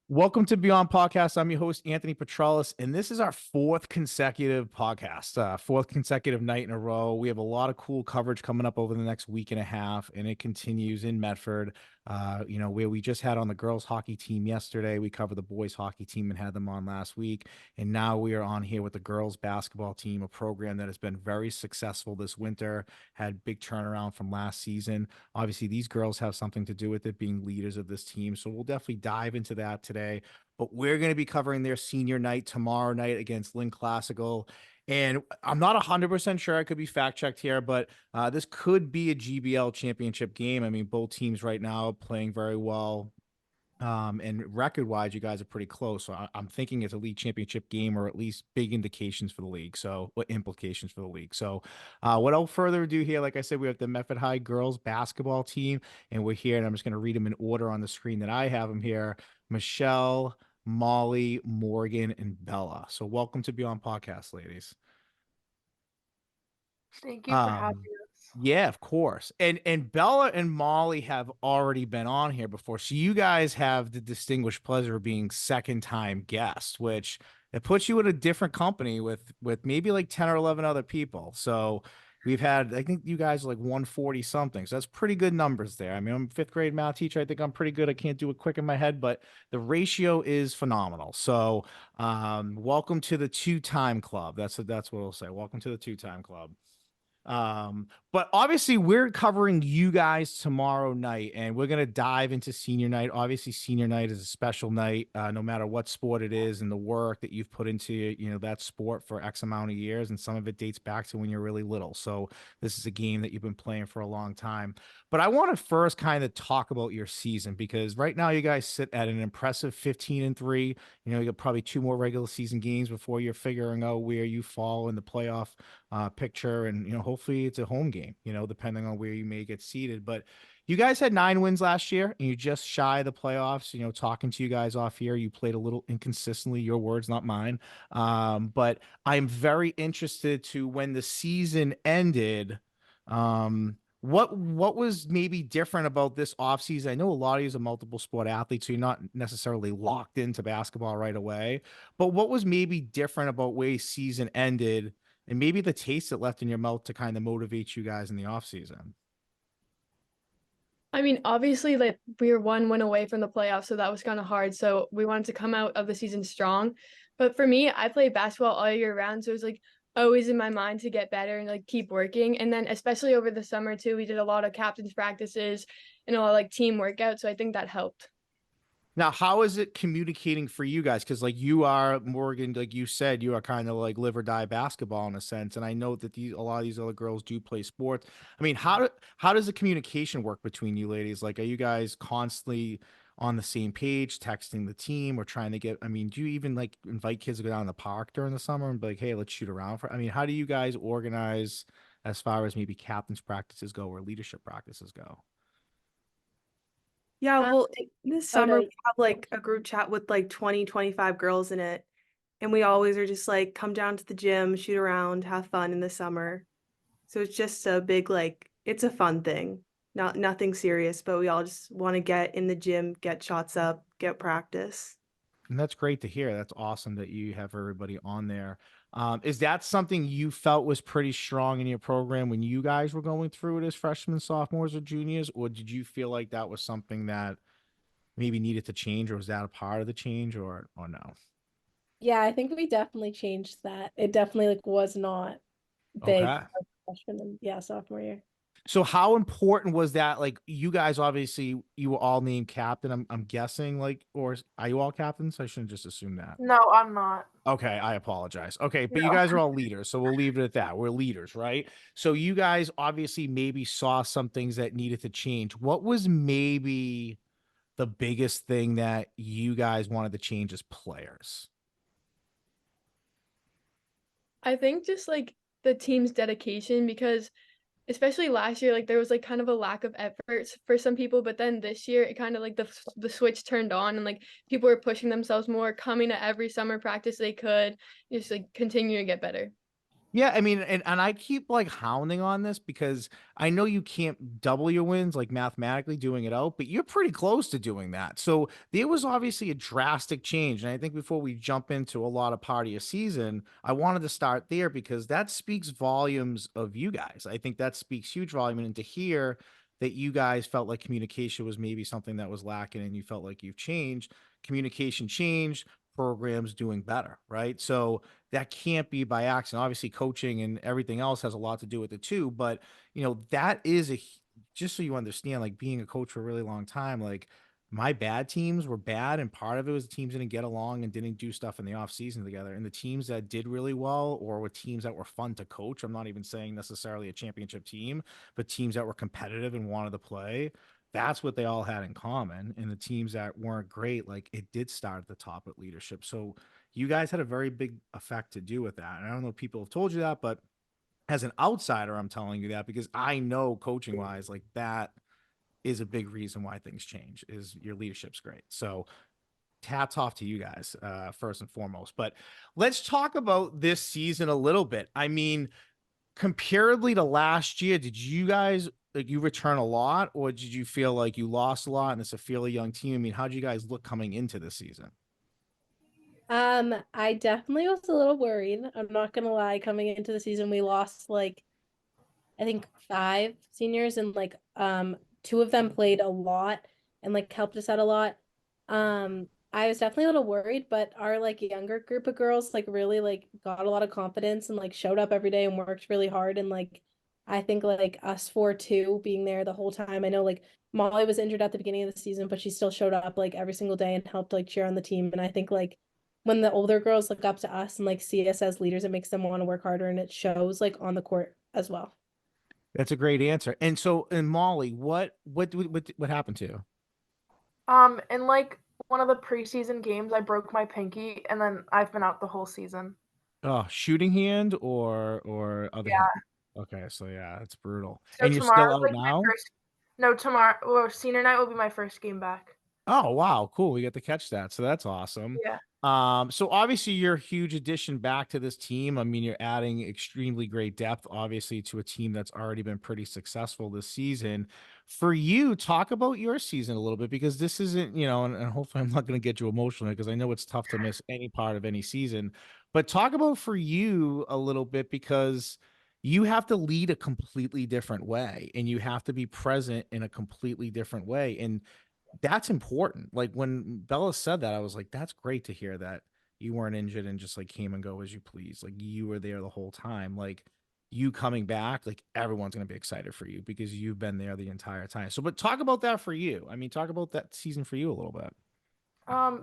Welcome to Beyond Podcast. I'm your host, Anthony Petralis, and this is our fourth consecutive podcast, fourth consecutive night in a row. We have a lot of cool coverage coming up over the next week and a half, and it continues in Medford. Where we just had on the girls hockey team yesterday. We covered the boys hockey team and had them on last week. And now we are on here with the girls basketball team, a program that has been very successful this winter, had big turnaround from last season. Obviously, these girls have something to do with it being leaders of this team. So we'll definitely dive into that today. But we're going to be covering their senior night tomorrow night against Lynn Classical. And I'm not 100% sure. I could be fact checked here, but this could be a GBL championship game. I mean, both teams right now playing very well. And record wise, you guys are pretty close. So I'm thinking it's a league championship game or at least big indications for the league. So, what implications for the league? So, without further ado, here, like I said, we have the Medford High girls basketball team, and we're here, and I'm just going to read them in order on the screen that I have them here. Michelle, Molly, Morgan, and Bella. So, welcome to Beyond Podcast, ladies. Thank you for having Um, us. yeah, of course. And Bella and Molly have already been on here before. So you guys have the distinguished pleasure of being second time guests, which it puts you in a different company with maybe like 10 or 11 other people. So we've had, I think you guys are like 140 something. So that's pretty good numbers there. I mean, I'm a fifth grade math teacher. I think I'm pretty good. I can't do it quick in my head, but the ratio is phenomenal. So welcome to the two-time club. That's what I'll say. Welcome to the two-time club. But obviously we're covering you guys tomorrow night, and we're gonna dive into senior night. Obviously, senior night is a special night, no matter what sport it is, and the work that you've put into that sport for X amount of years, and some of it dates back to when you're really little. So this is a game that you've been playing for a long time. But I want to first kind of talk about your season because right now you guys sit at an impressive 15-3. You got probably two more regular season games before you're figuring out where you fall in the playoff picture, and hopefully it's a home game, depending on where you may get seated. But you guys had 9 wins last year, and you just shy of the playoffs. Talking to you guys off here, you played a little inconsistently. Your words, not mine. But I'm very interested to when the season ended. What was maybe different about this offseason? I know a lot of you are multiple sport athletes, so you're not necessarily locked into basketball right away. But what was maybe different about where season ended, and maybe the taste it left in your mouth to kind of motivate you guys in the off season? I mean, obviously, like we were one win away from the playoffs, so that was kind of hard. So we wanted to come out of the season strong. But for me, I played basketball all year round, so it was like always in my mind to get better and like keep working. And then especially over the summer too, we did a lot of captain's practices and a lot of like team workouts. So I think that helped. Now, how is it communicating for you guys? Because like you are Morgan, like you said, you are kind of like live or die basketball in a sense. And I know that a lot of these other girls do play sports. I mean, how does the communication work between you ladies? Like, are you guys constantly on the same page, texting the team, or trying to get? I mean, do you even like invite kids to go down to the park during the summer and be like, hey, let's shoot around for? I mean, how do you guys organize as far as maybe captain's practices go or leadership practices go? Yeah, Um, well, this oh summer no, we have like a group chat with like 20, 25 girls in it. And we always are just like come down to the gym, shoot around, have fun in the summer. So it's just a big like it's a fun thing. Nothing serious, but we all just want to get in the gym, get shots up, get practice. And that's great to hear. That's awesome that you have everybody on there. Is that something you felt was pretty strong in your program when you guys were going through it as freshmen, sophomores, or juniors? Or did you feel like that was something that maybe needed to change, or was that a part of the change, or no? Yeah, I think we definitely changed that. It definitely like was not big Okay. freshman and yeah, sophomore year. So how important was that? Like you guys, obviously, you were all named captain. I'm guessing, like, or are you all captains? I shouldn't just assume that. no, I'm not. Okay, I apologize. Okay, but you No. guys are all leaders, so we'll leave it at that. We're leaders, right? So you guys obviously maybe saw some things that needed to change. What was maybe the biggest thing that you guys wanted to change as players? I think just like the team's dedication because especially last year, like there was like kind of a lack of effort for some people, but then this year it kind of like the switch turned on and like people were pushing themselves more, coming to every summer practice they could, just like continue to get better. Yeah, I mean, and I keep like hounding on this because I know you can't double your wins like mathematically doing it out, but you're pretty close to doing that. So there was obviously a drastic change. And I think before we jump into a lot of part of your season, I wanted to start there because that speaks volumes of you guys. I think that speaks huge volume. And to hear that you guys felt like communication was maybe something that was lacking and you felt like you've changed, communication changed, programs doing better, right? So that can't be by accident. Obviously, coaching and everything else has a lot to do with it too. But that is just so you understand, like being a coach for a really long time, like my bad teams were bad, and part of it was the teams didn't get along and didn't do stuff in the off season together. And the teams that did really well, or were teams that were fun to coach, I'm not even saying necessarily a championship team, but teams that were competitive and wanted to play. That's what they all had in common. And the teams that weren't great, like it did start at the top at leadership. So you guys had a very big effect to do with that. And I don't know if people have told you that, but as an outsider, I'm telling you that because I know coaching wise, like that is a big reason why things change is your leadership's great. So hats off to you guys, first and foremost. But let's talk about this season a little bit. I mean, comparatively to last year, did you guys like you return a lot, or did you feel like you lost a lot and it's a fairly young team? I mean, how did you guys look coming into this season? I definitely was a little worried. I'm not gonna lie, coming into the season, we lost like I think five seniors and like two of them played a lot and like helped us out a lot. I was definitely a little worried, but our like younger group of girls like really like got a lot of confidence and like showed up every day and worked really hard and like I think like us four too being there the whole time. I know like Molly was injured at the beginning of the season, but she still showed up like every single day and helped like cheer on the team. And I think like when the older girls look up to us and like see us as leaders, it makes them want to work harder and it shows like on the court as well. That's a great answer. And so, and Molly, what happened to you? In like one of the preseason games, I broke my pinky, and then I've been out the whole season. Oh, shooting hand or other hand? Yeah. Okay, so yeah, it's brutal. So And you're still tomorrow's out like my now? first. No, tomorrow. Well, senior night will be my first game back. Oh, wow, cool. We get to catch that. So that's awesome. Yeah. So obviously you're a huge addition back to this team. I mean, you're adding extremely great depth, obviously, to a team that's already been pretty successful this season. For you, talk about your season a little bit because this isn't, and hopefully I'm not going to get you emotional because I know it's tough to miss any part of any season. But talk about for you a little bit because you have to lead a completely different way and you have to be present in a completely different way. And that's important. Like when Bella said that, I was like, that's great to hear that you weren't injured and just like came and go as you please. Like you were there the whole time. Like you coming back, like everyone's going to be excited for you because you've been there the entire time. So, but talk about that for you. I mean, talk about that season for you a little bit.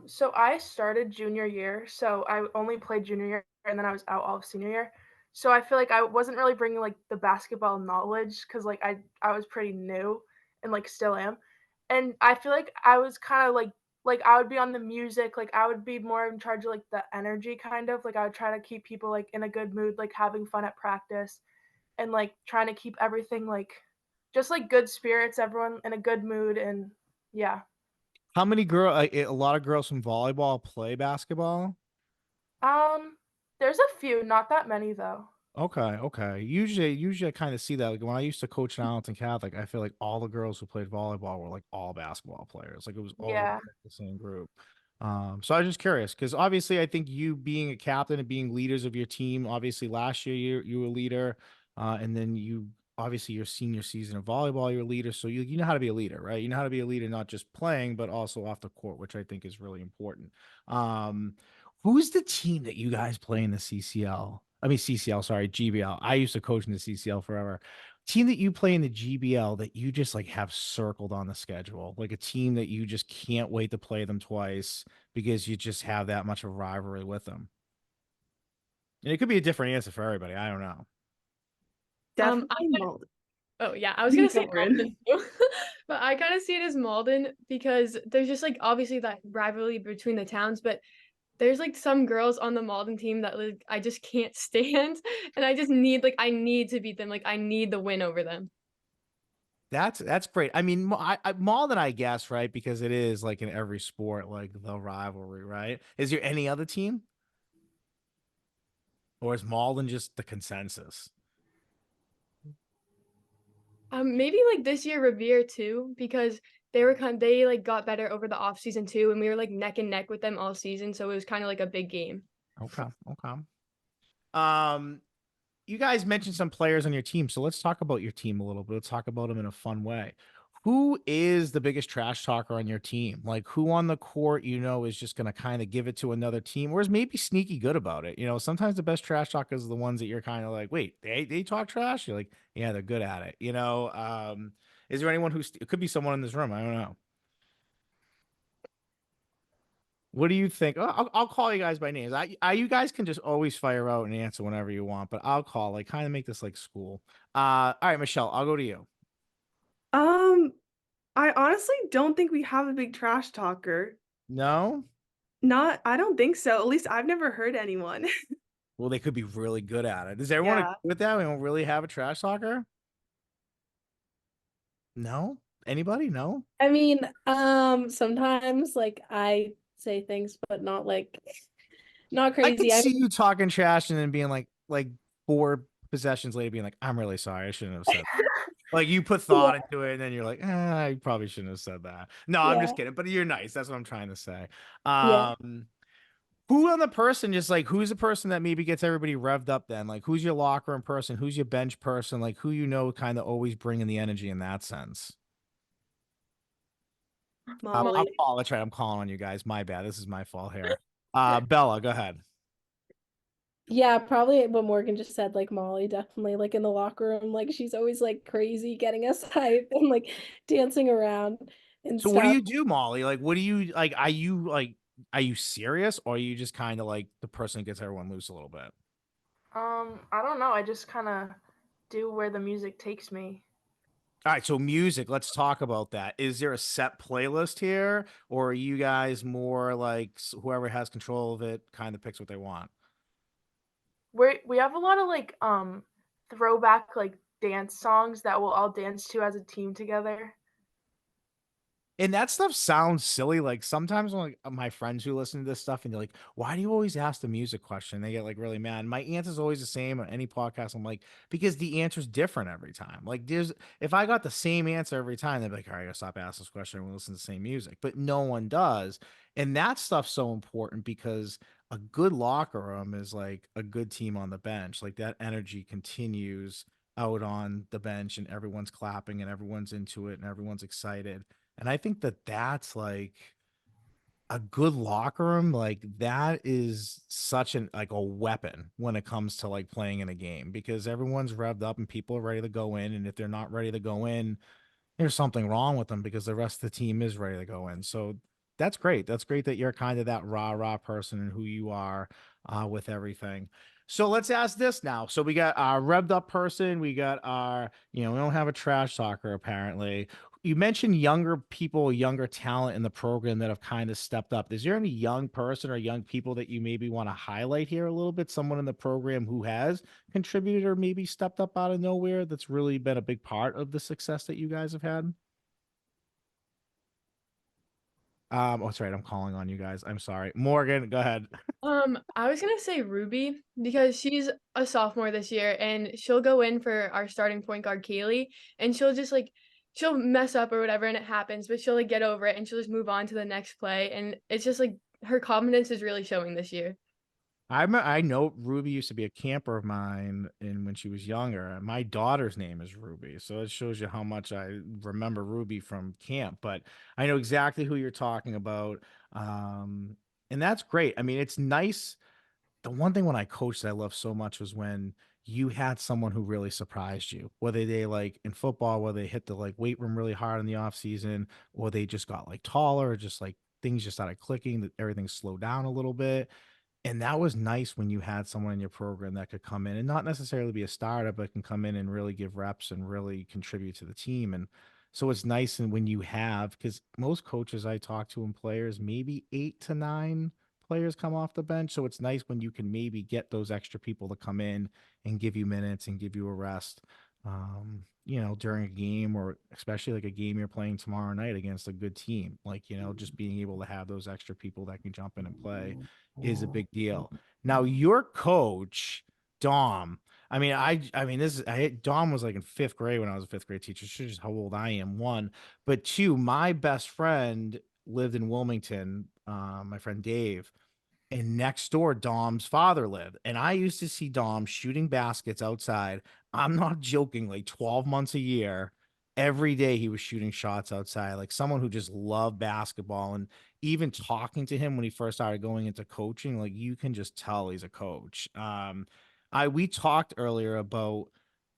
So I started junior year, so I only played junior year, and then I was out all of senior year. So I feel like I wasn't really bringing like the basketball knowledge because like I was pretty new and like still am, and I feel like I was kind of like I would be on the music, like I would be more in charge of like the energy kind of like I would try to keep people like in a good mood, like having fun at practice, and like trying to keep everything like just like good spirits, everyone in a good mood, and yeah. How many a lot of girls from volleyball play basketball? Um, there's a few, not that many though. Okay, okay. Usually I kind of see that. Like when I used to coach in Arlington Catholic, I feel like all the girls who played volleyball were like all basketball players. Like it was always Yeah. the same group. So I was just curious because obviously I think you being a captain and being leaders of your team, obviously last year you were a leader, and then you obviously your senior season of volleyball, you're a leader. So you know how to be a leader, right? You know how to be a leader, not just playing, but also off the court, which I think is really important. Um, Who's the team that you guys play in the CCL? I mean CCL, sorry, GBL. I used to coach in the CCL forever. Team that you play in the GBL that you just like have circled on the schedule, like a team that you just can't wait to play them twice because you just have that much of a rivalry with them. And it could be a different answer for everybody. I don't know. Definitely I Malden. Oh yeah, I was gonna say Lauren. Malden too, but I kind of see it as Malden because there's just like obviously that rivalry between the towns, but there's like some girls on the Malden team that like I just can't stand, and I just need like I need to beat them, like I need the win over them. That's great. I mean, Malden, I guess, right? Because it is like in every sport, like the rivalry, right? Is there any other team? Or is Malden just the consensus? Maybe like this year Revere too, because they like got better over the off season too, and we were like neck and neck with them all season, so it was kind of like a big game. Okay. Okay. Um, you guys mentioned some players on your team, so let's talk about your team a little bit. Let's talk about them in a fun way. Who is the biggest trash talker on your team? Like who on the court, is just going to kind of give it to another team, or is maybe sneaky good about it? Sometimes the best trash talkers are the ones that you're kind of like, wait, they talk trash. You're like, yeah, they're good at it. Is there anyone it could be someone in this room? I don't know. What do you think? I'll call you guys by names. You guys can just always fire out and answer whenever you want, but I'll call, like, kind of make this like school. All right, Michelle, I'll go to you. Um, I honestly don't think we have a big trash talker. No? I don't think so. At least I've never heard anyone. Well, they could be really good at it. Does everyone agree Yeah. with that? We don't really have a trash talker? No? Anybody? No? I mean, sometimes like I say things, but not I could crazy. see you talking trash and then being like 4 possessions later being like, I'm really sorry. I shouldn't have said that. Like you put Yeah, thought into it and then you're like, I probably shouldn't have said that. No, I'm yeah, just kidding, but you're nice. That's what I'm trying to say. yeah. Who on the person, just like who's the person that maybe gets everybody revved up then? Like who's your locker room person? Who's your bench person? Like who kind of always bringing the energy in that sense? Molly. That's right. I'm calling on you guys. My bad. This is my fault here. Bella, go ahead. Yeah, probably what Morgan just said, like Molly, definitely like in the locker room, like she's always like crazy getting us hype and like dancing around and So what do stuff. you do, Molly? Like, what do you like? Are you serious, or are you just kind of like the person that gets everyone loose a little bit? I don't know. I just kind of do where the music takes me. All right, so music, let's talk about that. Is there a set playlist here, or are you guys more like whoever has control of it kind of picks what they want? We have a lot of like throwback like dance songs that we'll all dance to as a team together. And that stuff sounds silly. Like sometimes when like my friends who listen to this stuff and they're like, why do you always ask the music question? They get like really mad. My answer is always the same on any podcast. I'm like, because the answer's different every time. Like if I got the same answer every time, they'd be like, all right, I gotta stop asking this question and we listen to the same music. But no one does. And that stuff's so important because a good locker room is like a good team on the bench. Like that energy continues out on the bench and everyone's clapping and everyone's into it and everyone's excited. And I think that that's like a good locker room. Like that is such like a weapon when it comes to like playing in a game because everyone's revved up and people are ready to go in. And if they're not ready to go in, there's something wrong with them because the rest of the team is ready to go in. So that's great. That's great that you're kind of that rah person and who you are with everything. So let's ask this now. So we got our revved up person. We got our, we don't have a trash talker apparently. You mentioned younger people, younger talent in the program that have kind of stepped up. Is there any young person or young people that you maybe want to highlight here a little bit? Someone in the program who has contributed or maybe stepped up out of nowhere that's really been a big part of the success that you guys have had? Oh, that's right. I'm calling on you guys. I'm sorry. Morgan, go ahead. I was gonna say Ruby because she's a sophomore this year and she'll go in for our starting point guard Kaylee and she'll just like she'll mess up or whatever and it happens, but she'll like get over it and she'll just move on to the next play and it's just like her confidence is really showing this year. I know Ruby used to be a camper of mine and when she was younger. My daughter's name is Ruby. So it shows you how much I remember Ruby from camp, but I know exactly who you're talking about. And that's great. I mean, it's nice. The one thing when I coached that I loved so much was when you had someone who really surprised you, whether they like in football, whether they hit the like weight room really hard in the off season, or they just got like taller, or just like things just started clicking, that everything slowed down a little bit. And that was nice when you had someone in your program that could come in and not necessarily be a starter, but can come in and really give reps and really contribute to the team. And so it's nice and when you have, because most coaches I talk to and players, maybe 8 to 9 players come off the bench. So it's nice when you can maybe get those extra people to come in and give you minutes and give you a rest. During a game or especially like a game you're playing tomorrow night against a good team, like, just being able to have those extra people that can jump in and play is a big deal. Now, your coach Dom. I mean, Dom was like in fifth grade when I was a fifth grade teacher. She's just how old I am. One, but two, my best friend lived in Wilmington. My friend Dave, and next door, Dom's father lived. And I used to see Dom shooting baskets outside. I'm not joking, like 12 months a year. Every day he was shooting shots outside, like someone who just loved basketball. And even talking to him when he first started going into coaching, like you can just tell he's a coach. We talked earlier about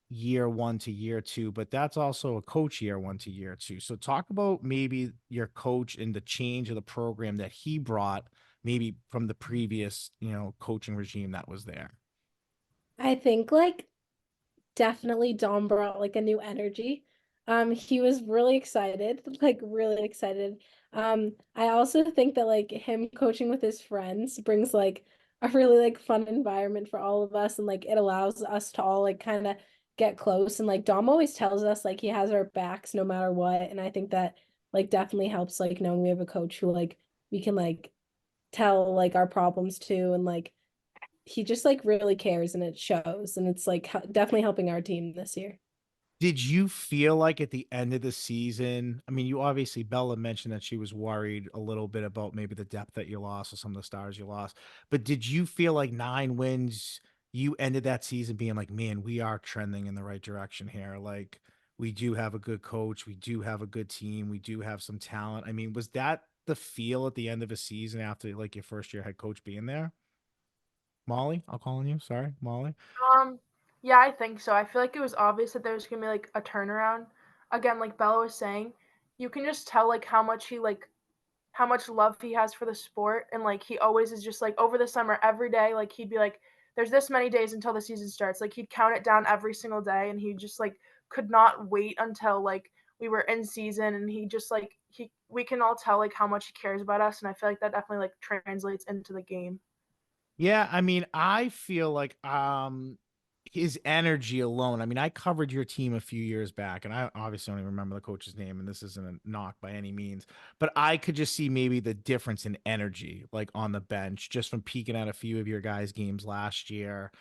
year one to year two, but that's also a coach year one to year two. So talk about maybe your coach and the change of the program that he brought maybe from the previous, coaching regime that was there. I think like definitely Dom brought like a new energy. He was really excited, like really excited. I also think that like him coaching with his friends brings like a really like fun environment for all of us, and like it allows us to all like kind of get close. And like Dom always tells us like he has our backs no matter what, and I think that like definitely helps like knowing we have a coach who like we can like tell like our problems to, and like he just like really cares and it shows, and it's like definitely helping our team this year. Did you feel like at the end of the season, I mean, you obviously, Bella mentioned that she was worried a little bit about maybe the depth that you lost or some of the stars you lost, but did you feel like 9 wins, you ended that season being like, man, we are trending in the right direction here. Like we do have a good coach. We do have a good team. We do have some talent. I mean, was that the feel at the end of a season after like your first year head coach being there? Molly, I'll call on you. Sorry, Molly. Um, yeah, I think so. I feel like it was obvious that there was gonna be like a turnaround. Again, like Bella was saying, you can just tell like how much love he has for the sport, and like he always is just like over the summer every day, like he'd be like, there's this many days until the season starts. Like he'd count it down every single day, and he just like could not wait until like we were in season, and he just like he we can all tell like how much he cares about us, and I feel like that definitely like translates into the game. Yeah, I mean, I feel like his energy alone. I mean, I covered your team a few years back, and I obviously don't even remember the coach's name, and this isn't a knock by any means, but I could just see maybe the difference in energy, like on the bench, just from peeking at a few of your guys' games last year,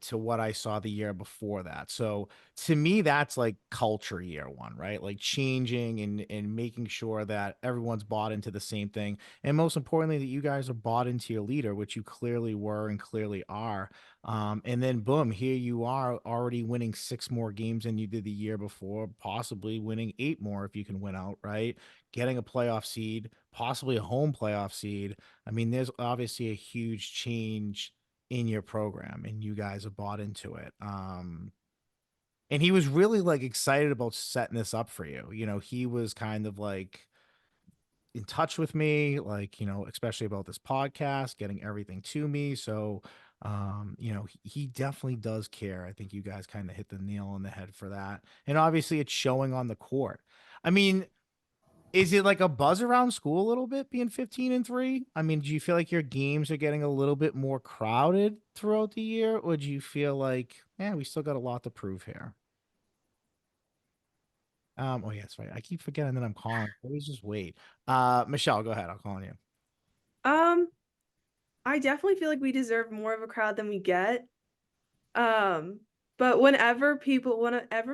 to what I saw the year before that. So to me, that's like culture year one, right? Like changing and making sure that everyone's bought into the same thing. And most importantly, that you guys are bought into your leader, which you clearly were and clearly are. And then boom, here you are already winning 6 more games than you did the year before, possibly winning 8 more if you can win out, right? Getting a playoff seed, possibly a home playoff seed. I mean, there's obviously a huge change in your program, and you guys have bought into it. And he was really like excited about setting this up for you. He was kind of like in touch with me, like, especially about this podcast, getting everything to me. So, he definitely does care. I think you guys kind of hit the nail on the head for that. And obviously it's showing on the court. I mean, is it like a buzz around school a little bit being 15-3? I mean, do you feel like your games are getting a little bit more crowded throughout the year? Or do you feel like, yeah, we still got a lot to prove here? Oh yeah, that's right. I keep forgetting that I'm calling. Always just wait. Michelle, go ahead. I'll call on you. Um, I definitely feel like we deserve more of a crowd than we get. Um, but whenever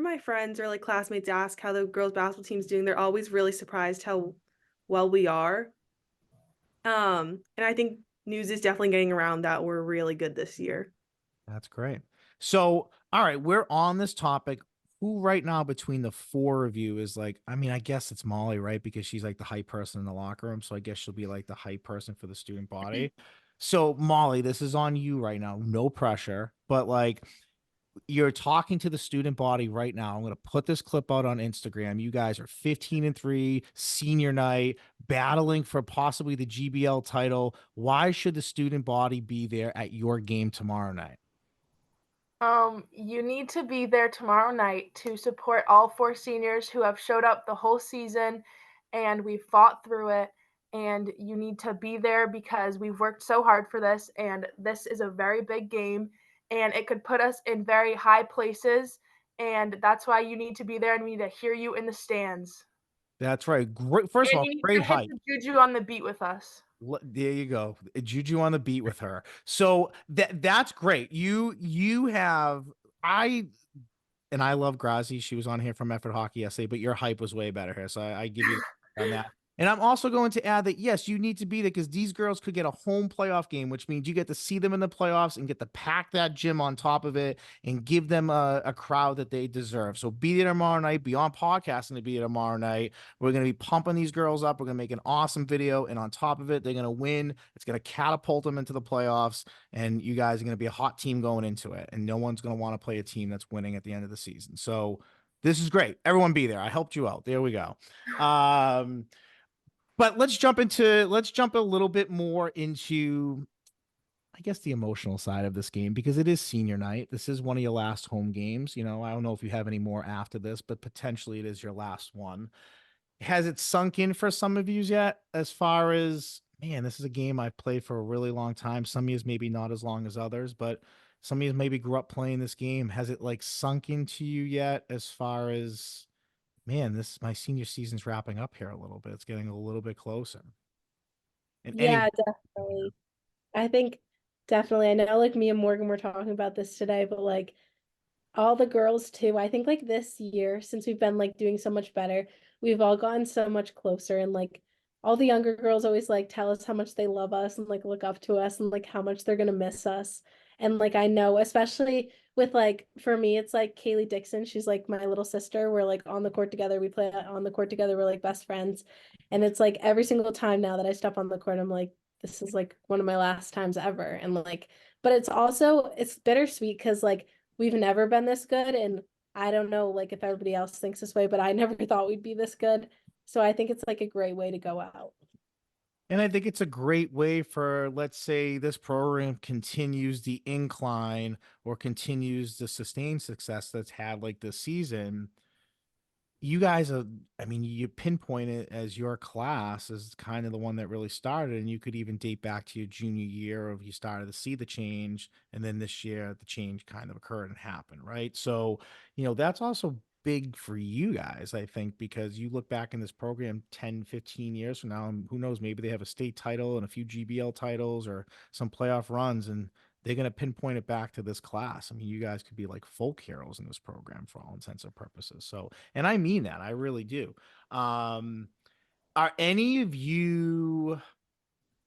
my friends or like classmates ask how the girls basketball team's doing, they're always really surprised how well we are. And I think news is definitely getting around that we're really good this year. That's great. So, all right, we're on this topic. Who right now between the four of you is like, I mean, I guess it's Molly, right? Because she's like the hype person in the locker room. So I guess she'll be like the hype person for the student body. So, Molly, this is on you right now. No pressure, but like you're talking to the student body right now. I'm going to put this clip out on Instagram. You guys are 15-3, senior night, battling for possibly the GBL title. Why should the student body be there at your game tomorrow night? You need to be there tomorrow night to support all four seniors who have showed up the whole season, and we fought through it. And you need to be there because we've worked so hard for this, and this is a very big game, and it could put us in very high places. And that's why you need to be there, and we need to hear you in the stands. That's right. Great. First of And all, you need great to hit hype. the juju on the beat with us. There you go. Juju on the beat with her. So that's great. You have I and I love Grazi. She was on here from Medford Hockey yesterday, but your hype was way better here. So I give you on that. And I'm also going to add that yes, you need to be there because these girls could get a home playoff game, which means you get to see them in the playoffs and get to pack that gym on top of it and give them a crowd that they deserve. So be there tomorrow night. Be on podcasting to be there tomorrow night. We're going to be pumping these girls up. We're going to make an awesome video. And on top of it, they're going to win. It's going to catapult them into the playoffs. And you guys are going to be a hot team going into it. And no one's going to want to play a team that's winning at the end of the season. So this is great. Everyone be there. I helped you out. There we go. But let's jump a little bit more into, I guess, the emotional side of this game because it is senior night. This is one of your last home games. You know, I don't know if you have any more after this, but potentially it is your last one. Has it sunk in for some of you yet? As far as, man, this is a game I've played for a really long time. Some of you maybe not as long as others, but some of you maybe grew up playing this game. Has it like sunk into you yet? As far as, man, this my senior season's wrapping up here a little bit. It's getting a little bit closer. And Yeah, definitely. I think definitely. I know like me and Morgan were talking about this today, but like all the girls too. I think like this year, since we've been like doing so much better, we've all gotten so much closer and like all the younger girls always like tell us how much they love us and like look up to us and like how much they're gonna miss us. And like I know, especially with like for me, it's like Kaylee Dixon. She's like my little sister. We're like on the court together. We play on the court together. We're like best friends. And it's like every single time now that I step on the court, I'm like, this is like one of my last times ever. And like, but it's also it's bittersweet because like we've never been this good. And I don't know like if everybody else thinks this way, but I never thought we'd be this good. So I think it's like a great way to go out. And I think it's a great way for, let's say, this program continues the incline or continues the sustained success that's had like this season. You guys are, I mean, you pinpoint it as your class as kind of the one that really started, and you could even date back to your junior year of you started to see the change, and then this year the change kind of occurred and happened, right? So, you know, that's also big for you guys, I think, because you look back in this program 10, 15 years from now, and who knows, maybe they have a state title and a few GBL titles or some playoff runs, and they're going to pinpoint it back to this class. I mean, you guys could be like folk heroes in this program for all intents and purposes. So, and I mean that, I really do. Are any of you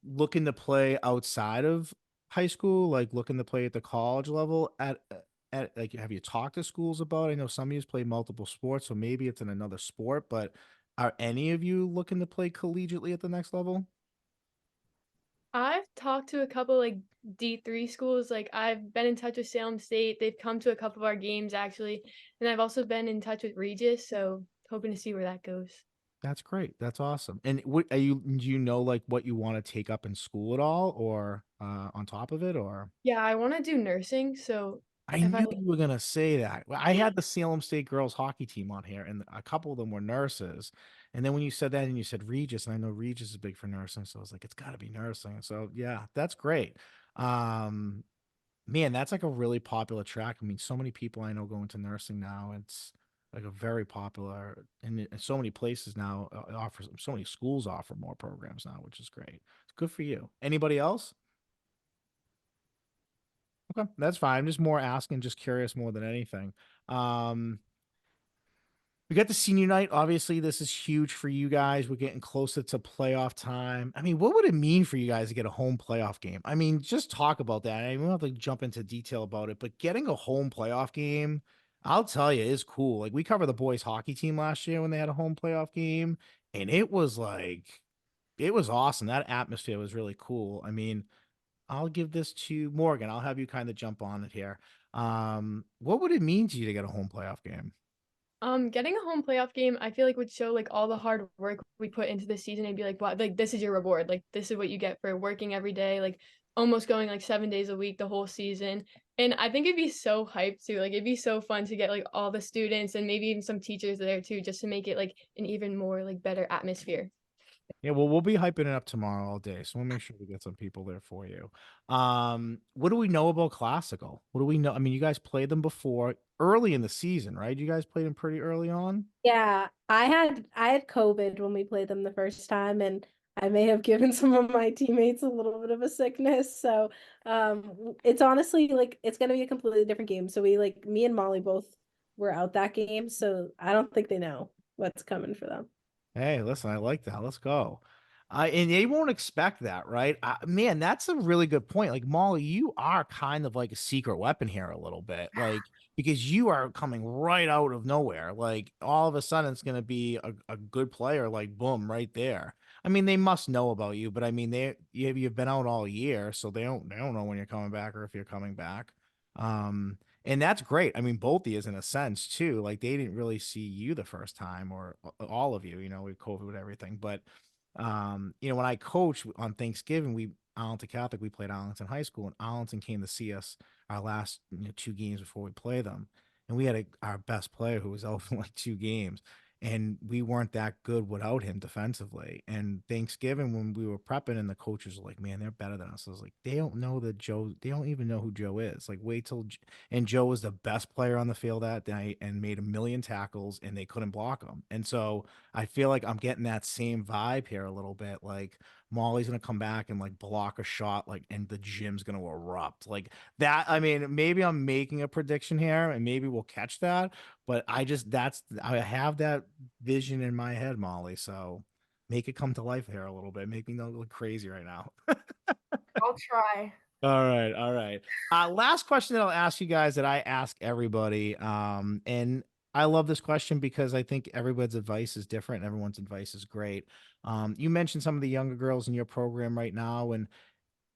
looking to play outside of high school, like looking to play at the college level at like, have you talked to schools about it? I know some of you play multiple sports, so maybe it's in another sport, but are any of you looking to play collegiately at the next level? I've talked to a couple like D3 schools. Like I've been in touch with Salem State. They've come to a couple of our games actually. And I've also been in touch with Regis, so hoping to see where that goes. That's great. That's awesome. And what are you, do you know like what you want to take up in school at all or on top of it or? Yeah, I want to do nursing, so I if I knew you were gonna say that. Well, I had the Salem State girls hockey team on here, and a couple of them were nurses. And then when you said that, and you said Regis, and I know Regis is big for nursing, so I was like, it's got to be nursing. So yeah, that's great. Um, Man, that's like a really popular track. I mean, so many people I know go into nursing now. It's like a very popular, and so many places now offers. So many schools offer more programs now, which is great. It's good for you. Anybody else? Okay, that's fine. I'm just more asking, just curious more than anything. Um, we got the senior night. Obviously, this is huge for you guys. We're getting closer to playoff time. I mean, what would it mean for you guys to get a home playoff game? I mean, just talk about that. I mean, we don't have to jump into detail about it, but getting a home playoff game, I'll tell you, is cool. Like we covered the boys hockey team last year when they had a home playoff game, and it was like it was awesome. That atmosphere was really cool. I mean, I'll give this to Morgan. I'll have you kind of jump on it here. What would it mean to you to get a home playoff game? Getting a home playoff game, I feel like would show like all the hard work we put into the season and be like, wow, like this is your reward. Like this is what you get for working every day, like almost going like 7 days a week the whole season. And I think it'd be so hyped too. Like it'd be so fun to get like all the students and maybe even some teachers there too, just to make it like an even more like better atmosphere. Yeah, well, we'll be hyping it up tomorrow all day, so we'll make sure we get some people there for you. What do we know about Classical? What do we know? I mean, you guys played them before early in the season, right? You guys played them pretty early on. Yeah, I had COVID when we played them the first time and I may have given some of my teammates a little bit of a sickness. So it's honestly like it's gonna be a completely different game. So we like me and Molly both were out that game, so I don't think they know what's coming for them. Hey, listen, I like that. Let's go. And they won't expect that, right? Man, that's a really good point. Like Molly, you are kind of like a secret weapon here a little bit, like because you are coming right out of nowhere. Like all of a sudden, it's going to be a good player, like boom, right there. I mean, they must know about you, but I mean, you've been out all year, so they don't know when you're coming back or if you're coming back. And that's great. I mean, both of you in a sense too. Like they didn't really see you the first time, or all of you, with COVID and everything. But when I coached on Thanksgiving, Arlington Catholic, we played Arlington High School, and Arlington came to see us our last 2 games before we play them, and we had our best player who was out for like 2 games, and we weren't that good without him defensively. And Thanksgiving, when we were prepping, and the coaches were like, "Man, they're better than us." I was like, "They don't know that Joe. They don't even know who Joe is. Like, wait till." And Joe was the best player on the field that night and made a million tackles, and they couldn't block him. And so I feel like I'm getting that same vibe here a little bit. Like Molly's gonna come back and like block a shot, like, and the gym's gonna erupt. Like that. I mean, maybe I'm making a prediction here, and maybe we'll catch that. But I have that vision in my head, Molly. So make it come to life here a little bit. Make me look crazy right now. I'll try. All right, all right. Last question that I'll ask you guys that I ask everybody. And I love this question because I think everybody's advice is different. And everyone's advice is great. You mentioned some of the younger girls in your program right now, and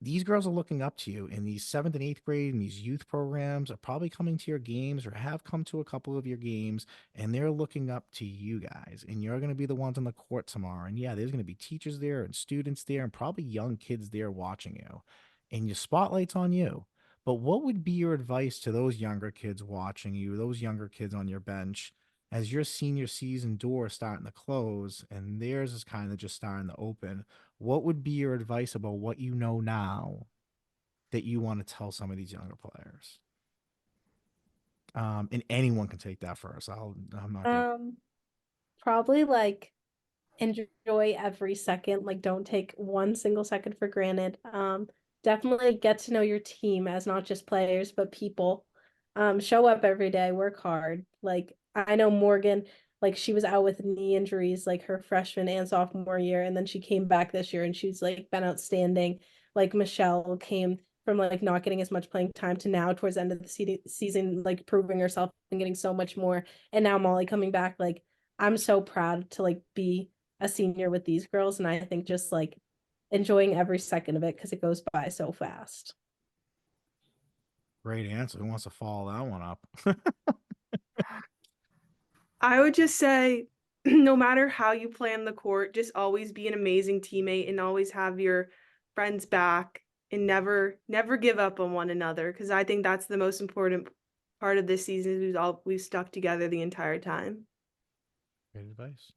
these girls are looking up to you in these seventh and eighth grade, and these youth programs are probably coming to your games or have come to a couple of your games, and they're looking up to you guys, and you're going to be the ones on the court tomorrow. And yeah, there's going to be teachers there and students there and probably young kids there watching you, and your spotlight's on you. But what would be your advice to those younger kids watching you, those younger kids on your bench, as your senior season door is starting to close and theirs is kind of just starting to open? What would be your advice about what you know now that you want to tell some of these younger players? And anyone can take that first. I'm not gonna. Um, Probably like enjoy every second. Like don't take one single second for granted. Definitely get to know your team as not just players, but people. Show up every day, work hard. Like I know Morgan, like she was out with knee injuries like her freshman and sophomore year, and then she came back this year and she's like been outstanding. Like Michelle came from like not getting as much playing time to now towards the end of the season, like proving herself and getting so much more. And now Molly coming back, like I'm so proud to like be a senior with these girls, and I think just like enjoying every second of it because it goes by so fast. Great answer. Who wants to follow that one up? I would just say, no matter how you play on the court, just always be an amazing teammate and always have your friends back and never give up on one another, because I think that's the most important part of this season. Is we've stuck together the entire time. Great advice.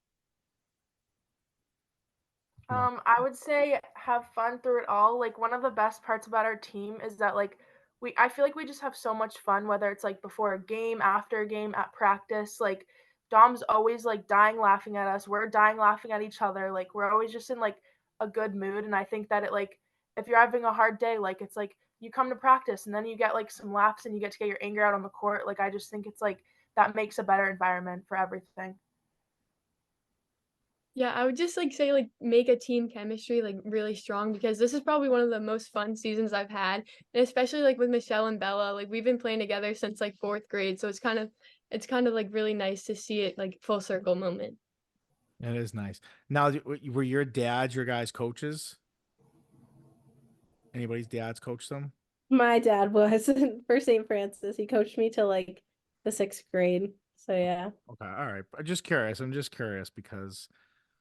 I would say have fun through it all. Like one of the best parts about our team is that like I feel like we just have so much fun, whether it's like before a game, after a game, at practice. Like Dom's always like dying laughing at us. We're dying laughing at each other. Like we're always just in like a good mood. And I think that it like if you're having a hard day, like it's like you come to practice and then you get like some laughs and you get to get your anger out on the court. Like I just think it's like that makes a better environment for everything. Yeah, I would just like say like make a team chemistry like really strong because this is probably one of the most fun seasons I've had. And especially like with Michelle and Bella, like we've been playing together since like fourth grade. So it's kind of like really nice to see it like full circle moment. It is nice. Now, were your dads your guys' coaches? Anybody's dads coach them? My dad was for St. Francis. He coached me till like the sixth grade. So yeah. Okay, all right. I'm just curious. I'm just curious because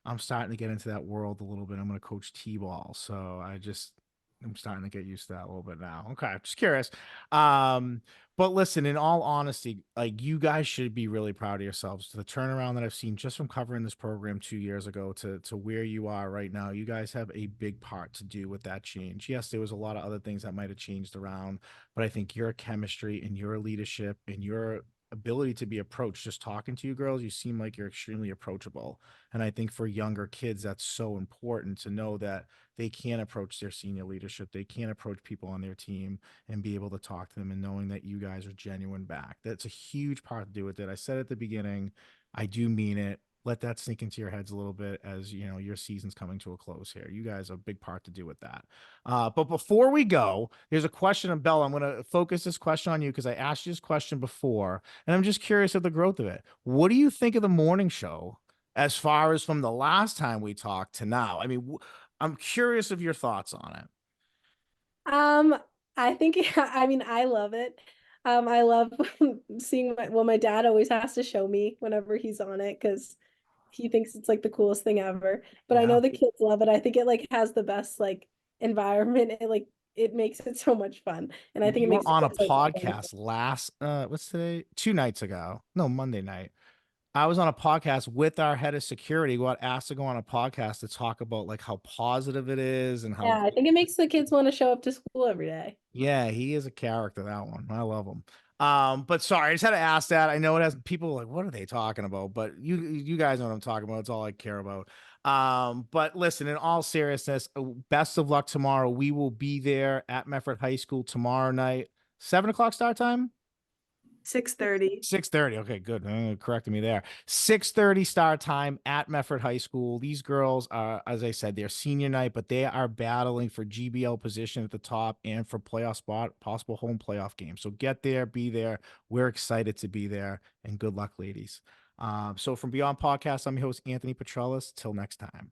I'm starting to get into that world a little bit. I'm going to coach T-ball, so I'm starting to get used to that a little bit now. Okay, just curious. But listen, in all honesty, like you guys should be really proud of yourselves. The turnaround that I've seen just from covering this program 2 years ago to where you are right now, you guys have a big part to do with that change. Yes, there was a lot of other things that might have changed around, but I think your chemistry and your leadership and your ability to be approached. Just talking to you girls, you seem like you're extremely approachable. And I think for younger kids, that's so important to know that they can approach their senior leadership. They can approach people on their team and be able to talk to them, and knowing that you guys are genuine back. That's a huge part to do with it. I said at the beginning, I do mean it. Let that sink into your heads a little bit as you know your season's coming to a close here. You guys have a big part to do with that. But before we go, there's a question of Bella. I'm going to focus this question on you because I asked you this question before, and I'm just curious of the growth of it. What do you think of the morning show as far as from the last time we talked to now? I mean, I'm curious of your thoughts on it. Um, I think I mean I love it. I love seeing my dad always has to show me whenever he's on it because he thinks it's like the coolest thing ever. But I Yeah. know the kids love it. I think it like has the best like environment. It makes it so much fun. And I think We it were makes the on a kids like podcast last what's today? 2 nights ago. No, Monday night. I was on a podcast with our head of security, got asked to go on a podcast to talk about like how positive it is and how yeah, I think it makes the kids want to show up to school every day. yeah, he is a character, that one. I love him. But sorry, I just had to ask that. I know it has people like, what are they talking about? But you guys know what I'm talking about. It's all I care about. But listen, in all seriousness, best of luck tomorrow. We will be there at Medford High School tomorrow night, 7 o'clock start time. 6:30. 6:30. Okay, good. Correcting me there. 6:30 start time at Medford High School. These girls are, as I said, they're senior night, but they are battling for GBL position at the top and for playoff spot, possible home playoff game. So get there, be there. We're excited to be there, and good luck, ladies. So from Beyond Podcast, I'm your host, Anthony Petrellis. Till next time.